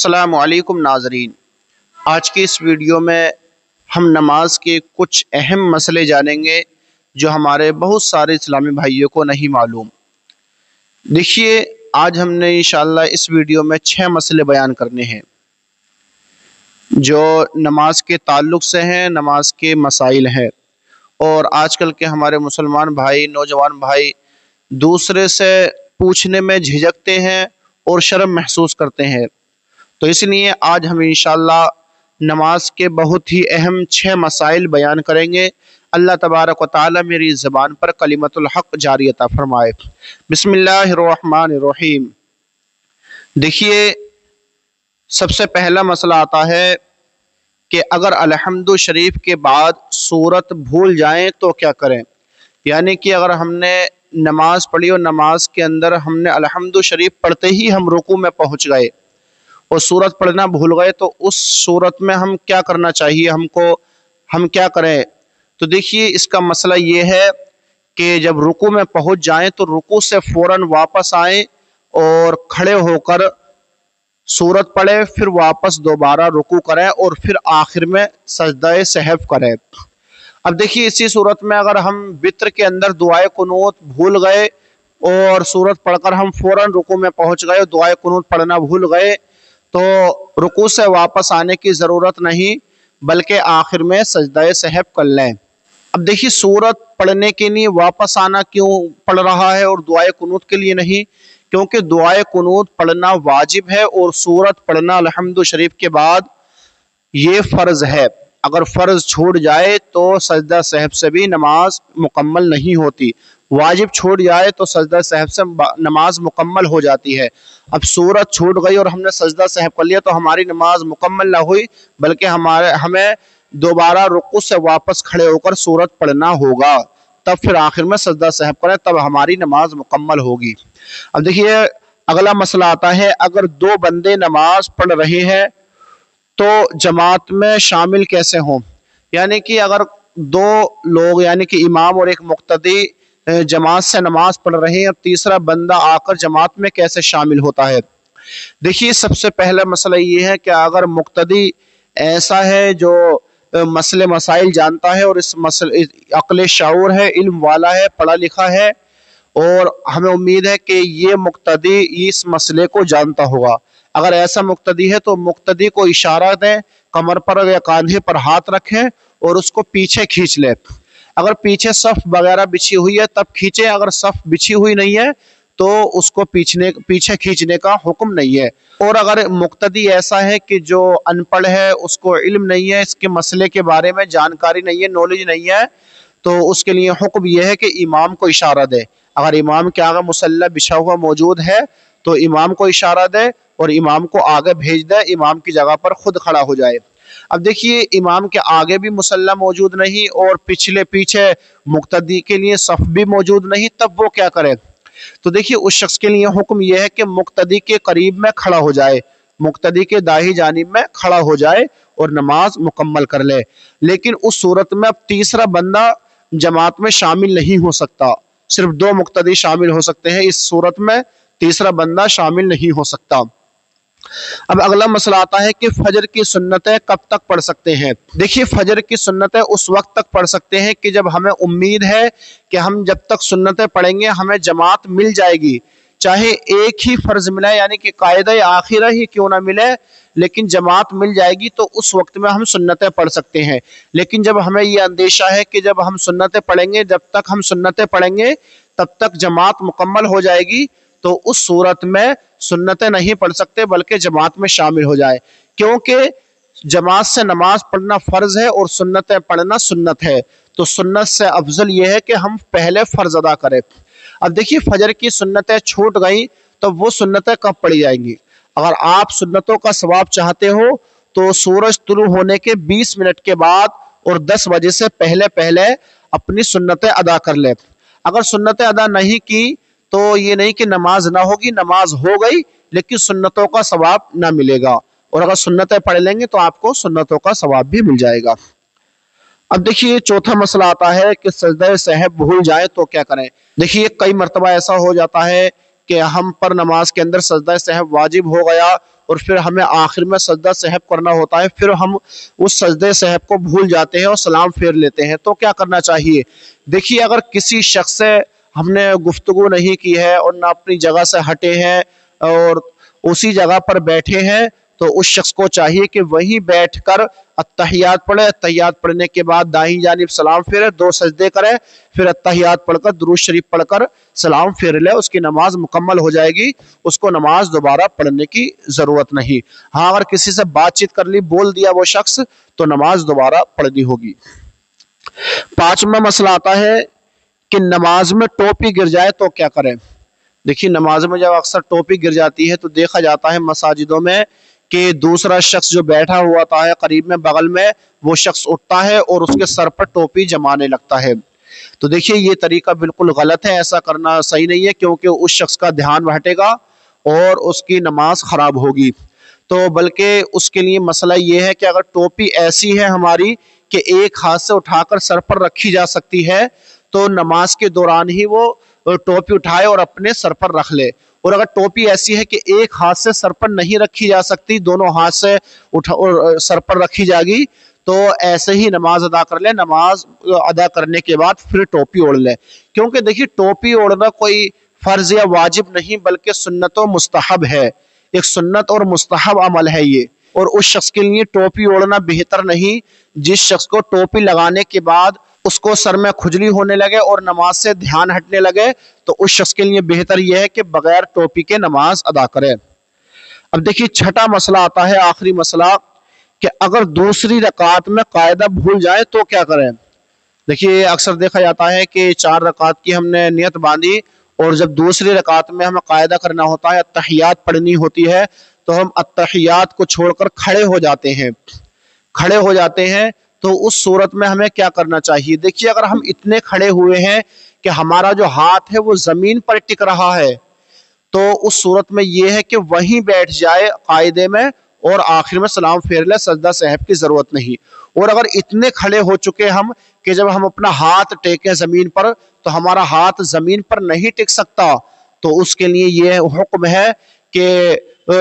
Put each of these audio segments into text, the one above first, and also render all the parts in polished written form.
السلام علیکم ناظرین، آج کی اس ویڈیو میں ہم نماز کے کچھ اہم مسئلے جانیں گے جو ہمارے بہت سارے اسلامی بھائیوں کو نہیں معلوم۔ دیکھیے، آج ہم نے انشاءاللہ اس ویڈیو میں 6 مسئلے بیان کرنے ہیں جو نماز کے تعلق سے ہیں، نماز کے مسائل ہیں، اور آج کل کے ہمارے مسلمان بھائی، نوجوان بھائی دوسرے سے پوچھنے میں جھجکتے ہیں اور شرم محسوس کرتے ہیں، تو اس لیے آج ہم انشاءاللہ نماز کے بہت ہی اہم 6 مسائل بیان کریں گے۔ اللہ تبارک و تعالی میری زبان پر کلمت الحق جاری عطا فرمائے۔ بسم اللہ الرحمن الرحیم۔ دیکھیے، سب سے پہلا مسئلہ آتا ہے کہ اگر الحمد شریف کے بعد سورت بھول جائیں تو کیا کریں؟ یعنی کہ اگر ہم نے نماز پڑھی اور نماز کے اندر ہم نے الحمد شریف پڑھتے ہی ہم رکوع میں پہنچ گئے اور سورت پڑھنا بھول گئے، تو اس سورت میں ہم کیا کرنا چاہیے؟ ہم کیا کریں؟ تو دیکھیے، اس کا مسئلہ یہ ہے کہ جب رکوع میں پہنچ جائیں تو رکوع سے فوراً واپس آئیں اور کھڑے ہو کر سورت پڑھیں، پھر واپس دوبارہ رکوع کریں اور پھر آخر میں سجدہ سہو کریں۔ اب دیکھیے، اسی صورت میں اگر ہم وتر کے اندر دعائے قنوت بھول گئے اور سورت پڑھ کر ہم فوراً رکوع میں پہنچ گئے، دعائے قنوت پڑھنا بھول گئے، تو رکوع سے واپس آنے کی ضرورت نہیں، بلکہ آخر میں سجدہ سہو کر لیں۔ اب دیکھیے، سورت پڑھنے کے لیے واپس آنا کیوں پڑھ رہا ہے اور دعائے قنوت کے لیے نہیں؟ کیونکہ دعائے قنوت پڑھنا واجب ہے اور سورت پڑھنا الحمد شریف کے بعد یہ فرض ہے۔ اگر فرض چھوٹ جائے تو سجدہ سہو سے بھی نماز مکمل نہیں ہوتی، واجب چھوٹ جائے تو سجدہ سہو سے نماز مکمل ہو جاتی ہے۔ اب سورت چھوٹ گئی اور ہم نے سجدہ سہو کر لیا تو ہماری نماز مکمل نہ ہوئی، بلکہ ہمیں دوبارہ رکوع سے واپس کھڑے ہو کر سورت پڑھنا ہوگا، تب پھر آخر میں سجدہ سہو کریں، تب ہماری نماز مکمل ہوگی۔ اب دیکھیے، اگلا مسئلہ آتا ہے، اگر 2 بندے نماز پڑھ رہے ہیں تو جماعت میں شامل کیسے ہوں؟ یعنی کہ اگر 2 لوگ یعنی کہ امام اور ایک مقتدی جماعت سے نماز پڑھ رہے ہیں اور تیسرا بندہ آ کر جماعت میں کیسے شامل ہوتا ہے؟ دیکھیے، سب سے پہلا مسئلہ یہ ہے کہ اگر مقتدی ایسا ہے جو مسائل جانتا ہے اور اس عقل شعور ہے، علم والا ہے، پڑھا لکھا ہے، اور ہمیں امید ہے کہ یہ مقتدی اس مسئلے کو جانتا ہوگا، اگر ایسا مقتدی ہے تو مقتدی کو اشارہ دیں، کمر پر یا کاندھے پر ہاتھ رکھیں اور اس کو پیچھے کھینچ لیں۔ اگر پیچھے صف وغیرہ بچھی ہوئی ہے تب کھینچیں، اگر صف بچھی ہوئی نہیں ہے تو اس کو پیچھے کھینچنے کا حکم نہیں ہے۔ اور اگر مقتدی ایسا ہے کہ جو ان پڑھ ہے، اس کو علم نہیں ہے، اس کے مسئلے کے بارے میں جانکاری نہیں ہے، نالج نہیں ہے، تو اس کے لیے حکم یہ ہے کہ امام کو اشارہ دے۔ اگر امام کے آگے مصلی بچھا ہوا موجود ہے تو امام کو اشارہ دے اور امام کو آگے بھیج دے، امام کی جگہ پر خود کھڑا ہو جائے۔ اب دیکھیے، امام کے آگے بھی مصلی موجود نہیں اور پیچھے مقتدی کے لیے صف بھی موجود نہیں، تب وہ کیا کرے؟ تو دیکھیے، اس شخص کے لیے حکم یہ ہے کہ مقتدی کے قریب میں کھڑا ہو جائے، مقتدی کے داہنی جانب میں کھڑا ہو جائے اور نماز مکمل کر لے۔ لیکن اس صورت میں اب تیسرا بندہ جماعت میں شامل نہیں ہو سکتا، صرف 2 مقتدی شامل ہو سکتے ہیں، اس صورت میں تیسرا بندہ شامل نہیں ہو سکتا۔ اب اگلا مسئلہ آتا ہے کہ فجر کی سنتیں کب تک پڑھ سکتے ہیں؟ دیکھیے، فجر کی سنتیں اس وقت تک پڑھ سکتے ہیں کہ جب ہمیں امید ہے کہ ہم جب تک سنتیں پڑھیں گے ہمیں جماعت مل جائے گی، چاہے ایک ہی فرض ملے، یعنی کہ قاعدہ آخرہ ہی کیوں نہ ملے، لیکن جماعت مل جائے گی تو اس وقت میں ہم سنتیں پڑھ سکتے ہیں۔ لیکن جب ہمیں یہ اندیشہ ہے کہ جب ہم سنتیں پڑھیں گے، جب تک ہم سنتیں پڑھیں گے تب تک جماعت مکمل ہو جائے گی، تو اس صورت میں سنتیں نہیں پڑھ سکتے بلکہ جماعت میں شامل ہو جائے، کیونکہ جماعت سے نماز پڑھنا فرض ہے اور سنتیں پڑھنا سنت ہے، تو سنت سے افضل یہ ہے کہ ہم پہلے فرض ادا کریں۔ اب دیکھیے، فجر کی سنتیں چھوٹ گئیں تو وہ سنتیں کب پڑھی جائیں گی؟ اگر آپ سنتوں کا ثواب چاہتے ہو تو سورج طلوع ہونے کے 20 منٹ کے بعد اور 10 بجے سے پہلے اپنی سنتیں ادا کر لیں۔ اگر سنتیں ادا نہیں کی تو یہ نہیں کہ نماز نہ ہوگی، نماز ہو گئی لیکن سنتوں کا ثواب نہ ملے گا، اور اگر سنتیں پڑھ لیں گے تو آپ کو سنتوں کا ثواب بھی مل جائے گا۔ اب دیکھیے، چوتھا مسئلہ آتا ہے کہ سجدہ سہو بھول جائے تو کیا کریں؟ دیکھیے، کئی مرتبہ ایسا ہو جاتا ہے کہ ہم پر نماز کے اندر سجدہ سہو واجب ہو گیا اور پھر ہمیں آخر میں سجدہ سہو کرنا ہوتا ہے، پھر ہم اس سجدے سہو کو بھول جاتے ہیں اور سلام پھیر لیتے ہیں، تو کیا کرنا چاہیے؟ دیکھیے، اگر کسی شخص سے ہم نے گفتگو نہیں کی ہے اور نہ اپنی جگہ سے ہٹے ہیں اور اسی جگہ پر بیٹھے ہیں، تو اس شخص کو چاہیے کہ وہیں بیٹھ کر اتحیات پڑھے، اتحیات پڑھنے کے بعد دائیں جانب سلام پھیرے، 2 سجدے کرے، پھر اتحیات پڑھ کر درود شریف پڑھ کر سلام پھیر لے، اس کی نماز مکمل ہو جائے گی، اس کو نماز دوبارہ پڑھنے کی ضرورت نہیں۔ ہاں، اگر کسی سے بات چیت کر لی، بول دیا وہ شخص، تو نماز دوبارہ پڑھنی ہوگی۔ 5واں مسئلہ آتا ہے کہ نماز میں ٹوپی گر جائے تو کیا کریں؟ دیکھیے، نماز میں جب اکثر ٹوپی گر جاتی ہے تو دیکھا جاتا ہے مساجدوں میں کہ دوسرا شخص جو بیٹھا ہوا تھا قریب میں بغل میں، وہ شخص اٹھتا ہے اور اس کے سر پر ٹوپی جمانے لگتا ہے۔ تو دیکھیے، یہ طریقہ بالکل غلط ہے، ایسا کرنا صحیح نہیں ہے، کیونکہ اس شخص کا دھیان ہٹے گا اور اس کی نماز خراب ہوگی۔ تو بلکہ اس کے لیے مسئلہ یہ ہے کہ اگر ٹوپی ایسی ہے ہماری کہ ایک ہاتھ سے اٹھا کر سر پر رکھی جا سکتی ہے، تو نماز کے دوران ہی وہ ٹوپی اٹھائے اور اپنے سر پر رکھ لے۔ اور اگر ٹوپی ایسی ہے کہ ایک ہاتھ سے سر پر نہیں رکھی جا سکتی، دونوں ہاتھ سے سر پر رکھی جائے گی، تو ایسے ہی نماز ادا کر لے۔ نماز ادا کرنے کے بعد پھر ٹوپی اوڑھ لے، کیونکہ دیکھیے، ٹوپی اوڑھنا کوئی فرض یا واجب نہیں بلکہ سنت و مستحب ہے، ایک سنت اور مستحب عمل ہے یہ۔ اور اس شخص کے لیے ٹوپی اوڑھنا بہتر نہیں جس شخص کو ٹوپی لگانے کے بعد اس کو سر میں کھجلی ہونے لگے اور نماز سے دھیان ہٹنے لگے، تو اس شخص کے لیے بہتر یہ ہے کہ بغیر ٹوپی کے نماز ادا کرے۔ اب دیکھیے، 6واں مسئلہ آتا ہے، آخری مسئلہ، کہ اگر دوسری رکعت میں قاعدہ بھول جائے تو کیا کریں؟ دیکھیے، اکثر دیکھا جاتا ہے کہ 4 رکعت کی ہم نے نیت باندھی اور جب دوسری رکعت میں ہمیں قاعدہ کرنا ہوتا ہے، اتحیات پڑھنی ہوتی ہے، تو ہم اتحیات کو چھوڑ کر کھڑے ہو جاتے ہیں۔ تو اس صورت میں ہمیں کیا کرنا چاہیے؟ دیکھیے، اگر ہم اتنے کھڑے ہوئے ہیں کہ ہمارا جو ہاتھ ہے وہ زمین پر ٹک رہا ہے، تو اس صورت میں یہ ہے کہ وہیں بیٹھ جائے قاعدے میں اور آخر میں سلام پھیر لے، سجدہ سہو کی ضرورت نہیں۔ اور اگر اتنے کھڑے ہو چکے ہم کہ جب ہم اپنا ہاتھ ٹیکیں زمین پر تو ہمارا ہاتھ زمین پر نہیں ٹک سکتا، تو اس کے لیے یہ حکم ہے کہ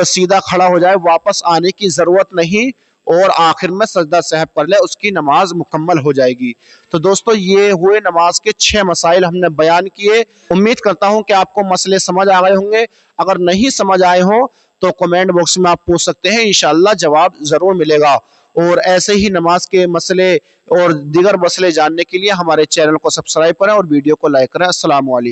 سیدھا کھڑا ہو جائے، واپس آنے کی ضرورت نہیں، اور آخر میں سجدہ سہو کر لے، اس کی نماز مکمل ہو جائے گی۔ تو دوستو، یہ ہوئے نماز کے 6 مسائل ہم نے بیان کیے۔ امید کرتا ہوں کہ آپ کو مسئلے سمجھ آ گئے ہوں گے۔ اگر نہیں سمجھ آئے ہوں تو کمنٹ باکس میں آپ پوچھ سکتے ہیں، انشاءاللہ جواب ضرور ملے گا۔ اور ایسے ہی نماز کے مسئلے اور دیگر مسئلے جاننے کے لیے ہمارے چینل کو سبسکرائب کریں اور ویڈیو کو لائک کریں۔ السلام علیکم۔